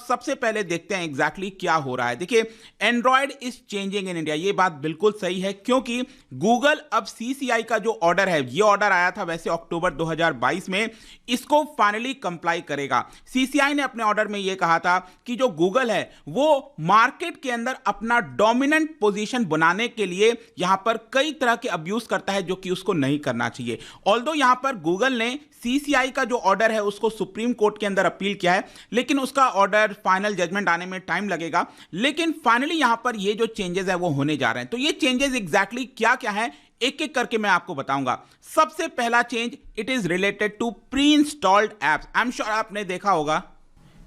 सबसे पहले देखते हैं एग्जैक्टली क्या हो रहा है। देखिए, Android is changing in India, ये बात बिल्कुल सही है, क्योंकि गूगल अब सीसीआई का जो ऑर्डर है, ये ऑर्डर आया था वैसे अक्टूबर 2022 में, इसको फाइनली कंप्लाई करेगा। सीसीआई ने अपने ऑर्डर में ये कहा था कि जो गूगल है वो मार्केट के अंदर अपना डोमिनेंट पोजीशन बनाने के लिए यहां पर कई तरह के अब्यूज करता है, जो कि उसको नहीं करना चाहिए। ऑल्दो यहां पर गूगल ने सीसीआई का जो ऑर्डर है उसको सुप्रीम कोर्ट के अंदर अपील किया है, लेकिन उसका ऑर्डर फाइनल जजमेंट आने में टाइम लगेगा। लेकिन फाइनली यहां पर ये जो चेंजेस है वो होने जा रहे हैं। तो ये चेंजेस एग्जैक्टली क्या क्या है, एक एक करके मैं आपको बताऊंगा। सबसे पहला change, it is related to pre installed apps. I am sure आपने देखा होगा,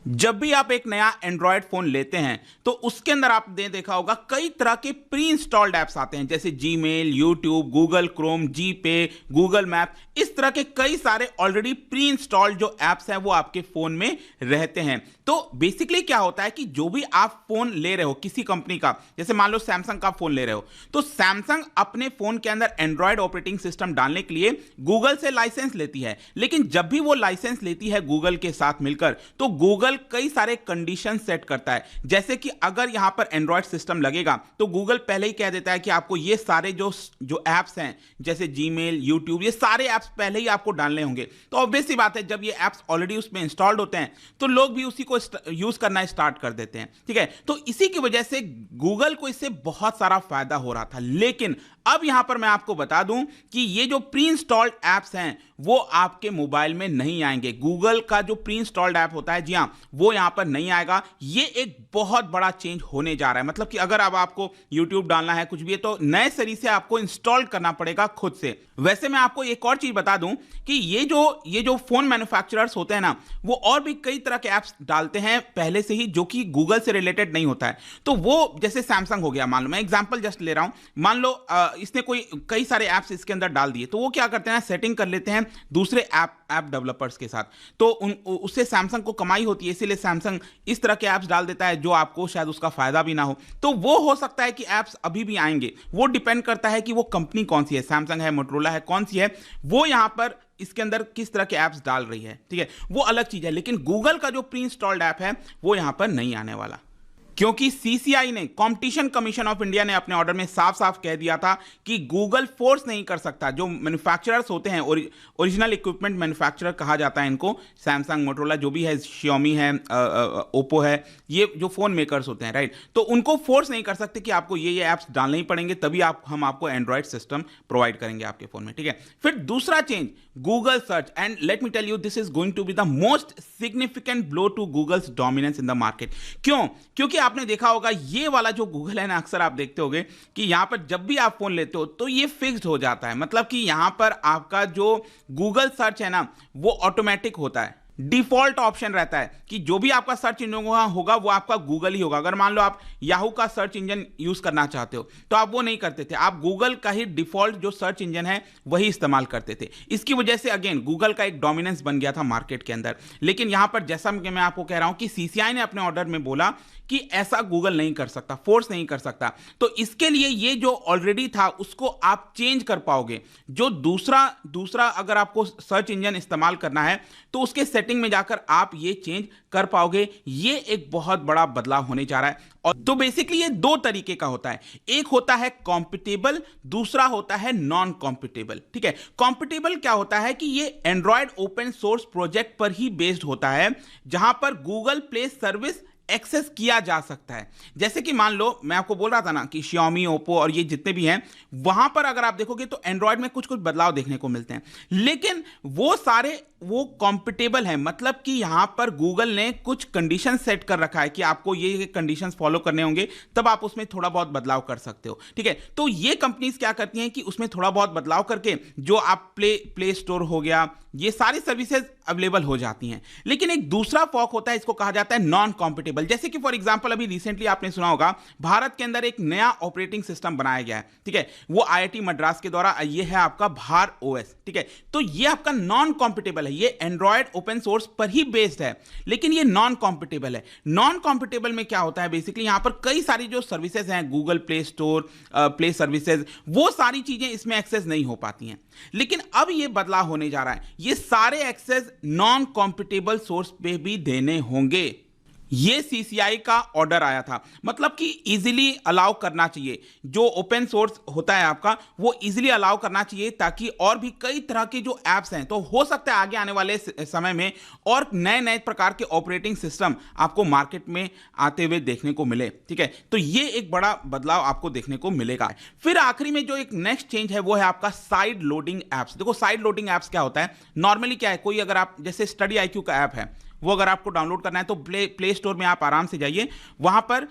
जब भी आप एक नया एंड्रॉयड फोन लेते हैं तो उसके अंदर आपने देखा होगा कई तरह के प्री इंस्टॉल्ड एप्स आते हैं, जैसे जीमेल, यूट्यूब, गूगल क्रोम, जीपे, गूगल मैप, इस तरह के कई सारे ऑलरेडी प्री इंस्टॉल्ड जो एप्स हैं वो आपके फोन में रहते हैं। तो बेसिकली क्या होता है कि जो भी आप फोन ले रहे हो किसी कंपनी का, जैसे मान लो सैमसंग का फोन ले रहे हो, तो सैमसंग अपने फोन के अंदर एंड्रॉयड ऑपरेटिंग सिस्टम डालने के लिए गूगल से लाइसेंस लेती है। लेकिन जब भी वो लाइसेंस लेती है गूगल के साथ मिलकर, तो गूगल कई सारे कंडीशन सेट करता है। जैसे कि अगर यहां पर एंड्रॉयड सिस्टम लगेगा तो गूगल पहले ही कह देता है कि आपको ये सारे जो एप्स हैं, जैसे जीमेल, यूट्यूब, ये सारे एप्स पहले ही आपको डालने होंगे। तो ऑब्वियस सी बात है, जब ये एप्स ऑलरेडी उसमें इंस्टॉल्ड होते हैं तो लोग भी उसी को यूज करना स्टार्ट कर देते हैं। ठीक है, तो इसी की वजह से गूगल को इससे बहुत सारा फायदा हो रहा था। लेकिन अब यहां पर मैं आपको बता दूं कि ये जो प्री इंस्टॉल्ड एप्स हैं वो आपके मोबाइल में नहीं आएंगे। गूगल का जो प्री इंस्टॉल्ड ऐप होता है, जी हां, वो यहां पर नहीं आएगा। ये एक बहुत बड़ा चेंज होने जा रहा है। मतलब कि अगर अब आपको YouTube डालना है, कुछ भी है, तो नए सरी से आपको इंस्टॉल करना पड़ेगा खुद से। वैसे मैं आपको एक और चीज बता दूं कि ये जो फोन मैन्युफैक्चरर्स होते हैं ना, वो और भी कई तरह के एप्स डालते हैं पहले से ही, जो कि गूगल से रिलेटेड नहीं होता है। तो वो जैसे सैमसंग हो गया, मान लो, मैं एग्जांपल जस्ट ले रहा हूं, मान लो इसने कई सारे एप्स इसके अंदर डाल दिए, तो वो क्या करते हैं, सेटिंग कर लेते हैं दूसरे ऐप डेवलपर्स के साथ। तो उससे सैमसंग को कमाई होती है, इसीलिए सैमसंग इस तरह के ऐप्स डाल देता है जो आपको शायद उसका फायदा भी ना हो। तो वो हो सकता है कि ऐप्स अभी भी आएंगे, वो डिपेंड करता है कि वो कंपनी कौन सी है, सैमसंग है, मोटरोला है, कौन सी है, वो यहां पर इसके अंदर किस तरह के ऐप्स डाल रही है। ठीक है, वो अलग चीज है। लेकिन गूगल का जो प्री इंस्टॉल्ड ऐप है वो यहां पर नहीं आने वाला, क्योंकि सीसीआई ने, कॉम्पिटिशन कमीशन ऑफ इंडिया ने अपने ऑर्डर में साफ साफ कह दिया था कि गूगल फोर्स नहीं कर सकता। जो मैन्युफैक्चरर्स होते हैं, ओरिजिनल इक्विपमेंट मैन्युफैक्चरर कहा जाता है इनको, सैमसंग, मोटरोला, जो भी है, शियोमी है, ओप्पो है, ये जो फोन मेकर्स होते हैं, राइट, तो उनको फोर्स नहीं कर सकते कि आपको ये ऐप्स डालने ही पड़ेंगे, तभी हम आपको एंड्रॉयड सिस्टम प्रोवाइड करेंगे आपके फोन में। ठीक है, फिर दूसरा change, Google search, and let me tell you, this is going to be the most significant blow to Google's dominance in the market. क्योंकि आपने देखा होगा ये वाला जो गूगल है ना, अक्सर आप देखते होगे कि यहां पर जब भी आप फोन लेते हो तो ये फिक्स्ड हो जाता है। मतलब कि यहां पर आपका जो गूगल सर्च है ना, वो ऑटोमेटिक होता है, डिफॉल्ट ऑप्शन रहता है कि जो भी आपका सर्च इंजन होगा वो आपका गूगल ही होगा। अगर मान लो आप याहू का सर्च इंजन यूज करना चाहते हो तो आप वो नहीं करते थे, आप गूगल का ही डिफॉल्ट जो सर्च इंजन है वही इस्तेमाल करते थे। इसकी वजह से अगेन गूगल का एक डोमिनेंस बन गया था मार्केट के अंदर। लेकिन यहां पर जैसा कि मैं आपको कह रहा हूं कि सीसीआई ने अपने ऑर्डर में बोला कि ऐसा गूगल नहीं कर सकता, फोर्स नहीं कर सकता। तो इसके लिए ये जो ऑलरेडी था उसको आप चेंज कर पाओगे। जो दूसरा अगर आपको सर्च इंजन इस्तेमाल करना है तो उसके सेटिंग में जाकर आप ये चेंज कर पाओगे। ये एक बहुत बड़ा बदलाव होने जा रहा है। और तो बेसिकली ये दो तरीके का होता है, एक होता है कॉम्पिटेबल, दूसरा होता है नॉन कॉम्पिटेबल। ठीक है, कॉम्पिटेबल क्या होता है कि ये एंड्रॉयड ओपन सोर्स प्रोजेक्ट पर ही बेस्ड होता है, जहां पर गूगल प्ले सर्विस एक्सेस किया जा सकता है। जैसे कि मान लो मैं आपको बोल रहा था ना कि Xiaomi, Oppo और ये जितने भी हैं, वहां पर अगर आप देखोगे तो एंड्रॉयड में कुछ कुछ बदलाव देखने को मिलते हैं, लेकिन वो सारे वो कॉम्पिटेबल है। मतलब कि यहां पर गूगल ने कुछ कंडीशन सेट कर रखा है कि आपको ये कंडीशंस फॉलो करने होंगे, तब आप उसमें थोड़ा बहुत बदलाव कर सकते हो। ठीक है, तो ये कंपनीज क्या करती हैं कि उसमें थोड़ा बहुत बदलाव करके जो आप प्ले स्टोर हो गया, ये सारी सर्विसेज अवेलेबल हो जाती हैं। लेकिन एक दूसरा फॉक होता है, इसको कहा जाता है नॉन कॉम्पिटेबल। जैसे कि फॉर एग्जांपल अभी रिसेंटली आपने सुना होगा भारत के अंदर एक नया ऑपरेटिंग सिस्टम बनाया गया है। ठीक है, वो आईआईटी मद्रास के द्वारा, ये है आपका भार ओएस। ठीक है, तो ये आपका नॉन कॉम्पिटेबल है, ये एंड्रॉयड ओपन सोर्स पर ही बेस्ड है, लेकिन ये नॉन कॉम्पिटेबल है। नॉन कॉम्पिटेबल में क्या होता है, बेसिकली यहां पर कई सारी जो सर्विसेज हैं, Google play store, play services, वो सारी चीजें इसमें एक्सेस नहीं हो पाती हैं। लेकिन अब ये बदलाव होने जा रहा है, ये सारे एक्सेस नॉन कॉम्पिटेबल सोर्स पे भी देने होंगे। ये सीसीआई का ऑर्डर आया था, मतलब कि इजीली अलाउ करना चाहिए, जो ओपन सोर्स होता है आपका वो इजीली अलाउ करना चाहिए, ताकि और भी कई तरह के जो एप्स हैं, तो हो सकता है आगे आने वाले समय में और नए नए प्रकार के ऑपरेटिंग सिस्टम आपको मार्केट में आते हुए देखने को मिले। ठीक है, तो ये एक बड़ा बदलाव आपको देखने को मिलेगा। फिर आखिरी में जो एक नेक्स्ट चेंज है वो है आपका साइड लोडिंग एप्स। देखो साइड लोडिंग एप्स क्या होता है, नॉर्मली क्या है, कोई अगर आप जैसे स्टडी आईक्यू का ऐप है, वो अगर आपको डाउनलोड करना है तो प्ले स्टोर में आप आराम से जाइए, वहां पर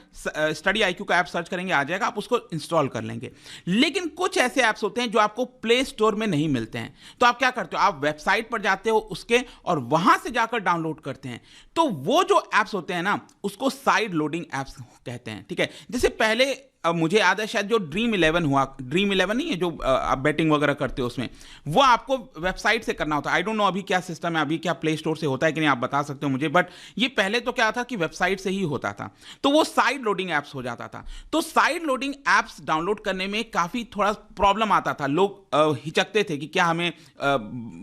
स्टडी आईक्यू का ऐप सर्च करेंगे, आ जाएगा, आप उसको इंस्टॉल कर लेंगे। लेकिन कुछ ऐसे ऐप्स होते हैं जो आपको प्ले स्टोर में नहीं मिलते हैं, तो आप क्या करते हो, आप वेबसाइट पर जाते हो उसके और वहां से जाकर डाउनलोड करते हैं। तो वो जो ऐप्स होते हैं ना, उसको साइड लोडिंग ऐप्स कहते हैं। ठीक है, जैसे पहले अब मुझे याद है शायद जो ड्रीम 11 हुआ, ड्रीम 11 नहीं है जो आप बैटिंग वगैरह करते हो, उसमें वो आपको वेबसाइट से करना होता है। आई डोंट नो अभी क्या सिस्टम है, अभी क्या प्ले स्टोर से होता है कि नहीं, आप बता सकते हो मुझे, बट ये पहले तो क्या था कि वेबसाइट से ही होता था, तो वो साइड लोडिंग एप्स हो जाता था। तो साइड लोडिंग एप्स डाउनलोड करने में काफी थोड़ा प्रॉब्लम आता था, लोग हिचकते थे कि क्या हमें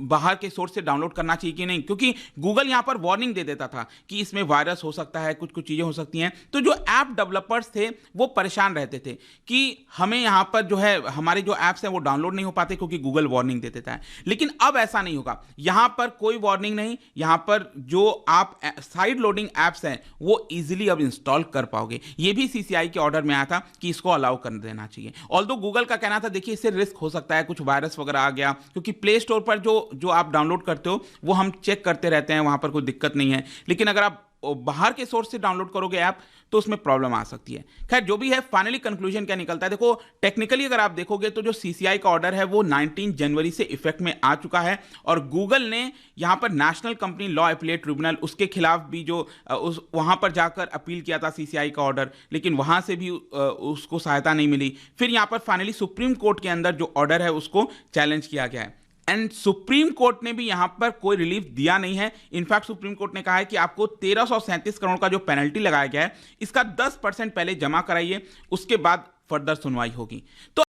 बाहर के सोर्स से डाउनलोड करना चाहिए कि नहीं, क्योंकि गूगल यहां पर वार्निंग दे देता था कि इसमें वायरस हो सकता है, कुछ कुछ चीजें हो सकती हैं। तो जो ऐप डेवलपर्स थे वो परेशान रहते थे कि हमें यहां पर जो है हमारे जो एप्स हैं वो डाउनलोड नहीं हो पाते क्योंकि गूगल वार्निंग दे देता है। लेकिन अब ऐसा नहीं होगा, यहां पर कोई वार्निंग नहीं, यहां पर जो आप साइड लोडिंग एप्स हैं वो इजीली अब इंस्टॉल कर पाओगे। ये भी सीसीआई के ऑर्डर में आया था कि इसको अलाउ कर देना चाहिए। ऑल्दो गूगल का कहना था देखिए इससे रिस्क हो सकता है, कुछ वायरस वगैरह आ गया, क्योंकि प्ले स्टोर पर जो आप डाउनलोड करते हो वो हम चेक करते रहते हैं, वहां पर कोई दिक्कत नहीं है। लेकिन अगर आप बाहर के सोर्स से डाउनलोड करोगे ऐप तो उसमें प्रॉब्लम आ सकती है। खैर जो भी है, फाइनली कंक्लूजन क्या निकलता है, देखो टेक्निकली अगर आप देखोगे तो जो सीसीआई का ऑर्डर है वो 19 जनवरी से इफेक्ट में आ चुका है, और गूगल ने यहां पर national company law appellate tribunal उसके खिलाफ भी जो वहां पर जाकर अपील किया था सीसीआई का ऑर्डर, लेकिन वहां से भी उसको सहायता नहीं मिली। फिर यहां पर फाइनली सुप्रीम कोर्ट के अंदर जो ऑर्डर है उसको चैलेंज किया गया है, एंड सुप्रीम कोर्ट ने भी यहां पर कोई रिलीफ दिया नहीं है। इनफैक्ट सुप्रीम कोर्ट ने कहा है कि आपको 1337 करोड़ का जो पेनल्टी लगाया गया है इसका 10% पहले जमा कराइए, उसके बाद फर्दर सुनवाई होगी। तो